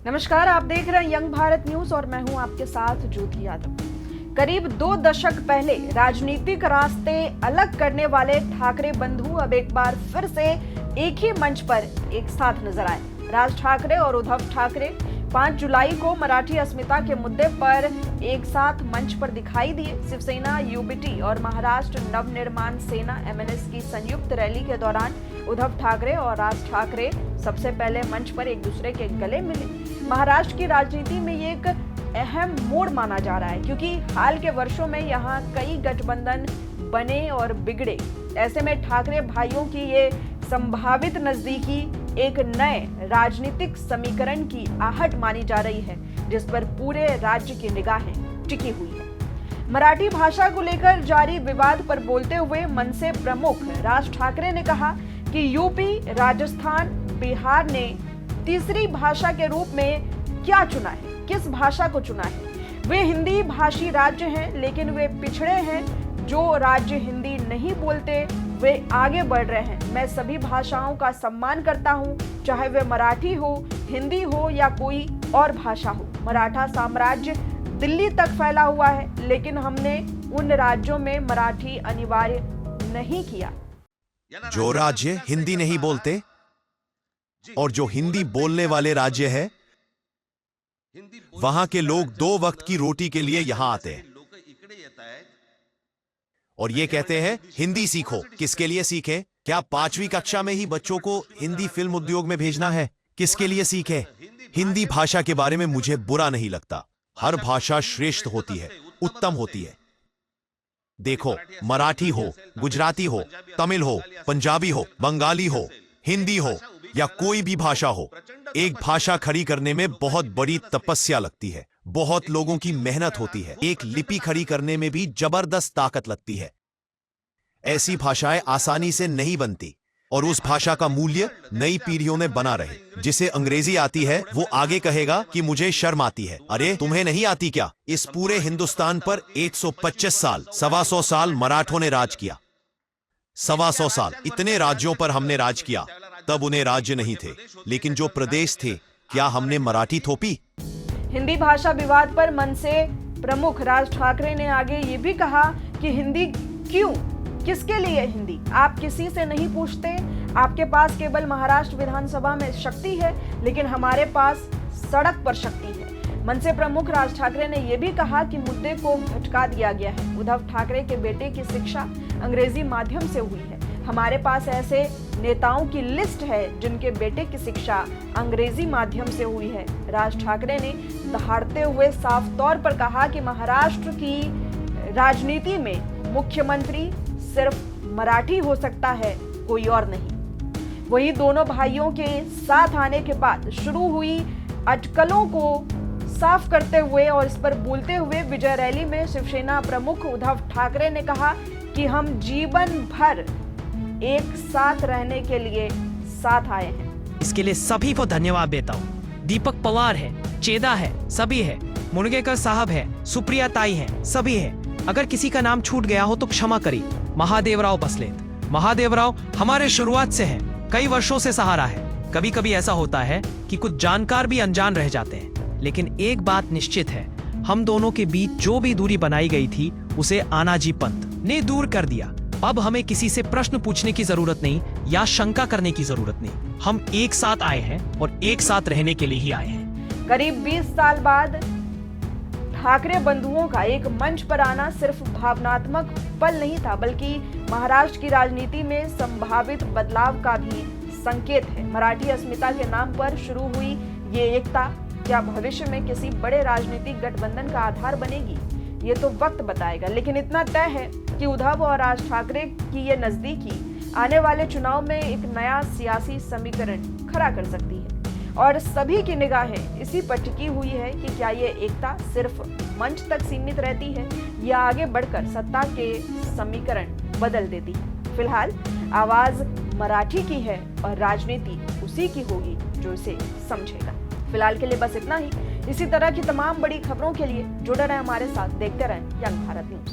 नमस्कार, आप देख रहे हैं यंग भारत न्यूज और मैं हूं आपके साथ ज्योति यादव। करीब 2 दशक पहले राजनीतिक रास्ते अलग करने वाले ठाकरे बंधु अब एक बार फिर से एक ही मंच पर एक साथ नजर आए। राज ठाकरे और उद्धव ठाकरे 5 जुलाई को मराठी अस्मिता के मुद्दे पर एक साथ मंच पर दिखाई दिए। शिवसेना यूबीटी और महाराष्ट्र नवनिर्माण सेना एमएनएस की संयुक्त रैली के दौरान उद्धव ठाकरे और राज ठाकरे सबसे पहले मंच पर एक दूसरे के गले मिले। महाराष्ट्र की राजनीति में ये एक अहम मोड़ माना जा रहा है, क्योंकि हाल के वर्षों में यहाँ कई गठबंधन बने और बिगड़े। ऐसे में ठाकरे भाइयों की ये संभावित नजदीकी एक नए राजनीतिक समीकरण की आहट मानी जा रही है, जिस पर पूरे राज्य की निगाहें टिकी हुई है। मराठी भाषा को लेकर जारी विवाद पर बोलते हुए मनसे प्रमुख राज ठाकरे ने कहा कि यूपी, राजस्थान, बिहार ने तीसरी भाषा के रूप में क्या चुना है, किस भाषा को चुना है। वे हिंदी भाषी राज्य हैं, लेकिन वे पिछड़े हैं। जो राज्य हिंदी नहीं बोलते वे आगे बढ़ रहे हैं। मैं सभी भाषाओं का सम्मान करता हूं, चाहे वे मराठी हो, हिंदी हो या कोई और भाषा हो। मराठा साम्राज्य दिल्ली तक फैला हुआ है, लेकिन हमने उन राज्यों में मराठी अनिवार्य नहीं किया। जो राज्य हिंदी नहीं बोलते और जो हिंदी बोलने वाले राज्य है, वहां के लोग 2 वक्त की रोटी के लिए यहां आते हैं और ये कहते हैं हिंदी सीखो। किसके लिए सीखे? क्या 5वीं कक्षा में ही बच्चों को हिंदी फिल्म उद्योग में भेजना है? किसके लिए सीखे? हिंदी भाषा के बारे में मुझे बुरा नहीं लगता। हर भाषा श्रेष्ठ होती है, उत्तम होती है। देखो, मराठी हो, गुजराती हो, तमिल हो, पंजाबी हो, बंगाली हो, हिंदी हो या कोई भी भाषा हो, एक भाषा खड़ी करने में बहुत बड़ी तपस्या लगती है, बहुत लोगों की मेहनत होती है। एक लिपि खड़ी करने में भी जबरदस्त ताकत लगती है। ऐसी भाषाएं आसानी से नहीं बनती और उस भाषा का मूल्य नई पीढ़ियों में बना रहे। जिसे अंग्रेजी आती है वो आगे कहेगा कि मुझे शर्म आती है। अरे तुम्हें नहीं आती क्या? इस पूरे हिंदुस्तान पर 125 साल, 125 साल मराठों ने राज किया। 125 साल इतने राज्यों पर हमने राज किया। तब उन्हें राज्य नहीं थे, लेकिन जो प्रदेश थे, क्या हमने मराठी थोपी? हिंदी भाषा विवाद पर मनसे प्रमुख राज ठाकरे ने आगे ये भी कहा कि हिंदी क्यों, किसके लिए हिंदी? आप किसी से नहीं पूछते। आपके पास केवल महाराष्ट्र विधानसभा में शक्ति है, लेकिन हमारे पास सड़क पर शक्ति है। मनसे प्रमुख राज ठाकरे ने यह भी कहा कि मुद्दे को भटका दिया गया है। उद्धव ठाकरे के बेटे की शिक्षा अंग्रेजी माध्यम से हुई है। हमारे पास ऐसे नेताओं की लिस्ट है जिनके बेटे की शिक्षा अंग्रेजी माध्यम से हुई है। राज ठाकरे ने दहाड़ते हुए साफ तौर पर कहा कि महाराष्ट्र की राजनीति में मुख्यमंत्री सिर्फ मराठी हो सकता है, कोई और नहीं। वहीं दोनों भाइयों के साथ आने के बाद शुरू हुई अटकलों को साफ करते हुए और इस पर बोलते हुए विजय रैली में शिवसेना प्रमुख उद्धव ठाकरे ने कहा कि हम जीवन भर एक साथ रहने के लिए साथ आए हैं। इसके लिए सभी को धन्यवाद देता हूँ। दीपक पवार है, चेदा है, सभी है, मुनगेकर साहब है, सुप्रिया ताई है, सभी है। अगर किसी का नाम छूट गया हो तो क्षमा करिए। महादेवराव बसलेत, महादेवराव हमारे शुरुआत से है, कई वर्षों से सहारा है। कभी कभी ऐसा होता है कि कुछ जानकार भी अनजान रह जाते हैं, लेकिन एक बात निश्चित है, हम दोनों के बीच जो भी दूरी बनाई गई थी उसे आनाजी पंत ने दूर कर दिया। अब हमें किसी से प्रश्न पूछने की जरूरत नहीं या शंका करने की जरूरत नहीं। हम एक साथ आए हैं और एक साथ रहने के लिए ही आए हैं। करीब 20 साल बाद ठाकरे बंधुओं का एक मंच पर आना सिर्फ भावनात्मक पल नहीं था, बल्कि महाराष्ट्र की राजनीति में संभावित बदलाव का भी संकेत है। मराठी अस्मिता के नाम पर शुरू हुई ये एकता क्या भविष्य में किसी बड़े राजनीतिक गठबंधन का आधार बनेगी, ये तो वक्त बताएगा। लेकिन इतना तय है कि उद्धव और राज ठाकरे की ये नजदीकी आने वाले चुनाव में एक नया सियासी समीकरण खड़ा कर सकती है और सभी की निगाहें इसी पर टिकी हुई है कि क्या ये एकता सिर्फ मंच तक सीमित रहती है या आगे बढ़कर सत्ता के समीकरण बदल देती है। फिलहाल आवाज मराठी की है और राजनीति उसी की होगी जो इसे समझेगा। फिलहाल के लिए बस इतना ही। इसी तरह की तमाम बड़ी खबरों के लिए जुड़े रहें हमारे साथ, देखते रहें यंग भारत न्यूज।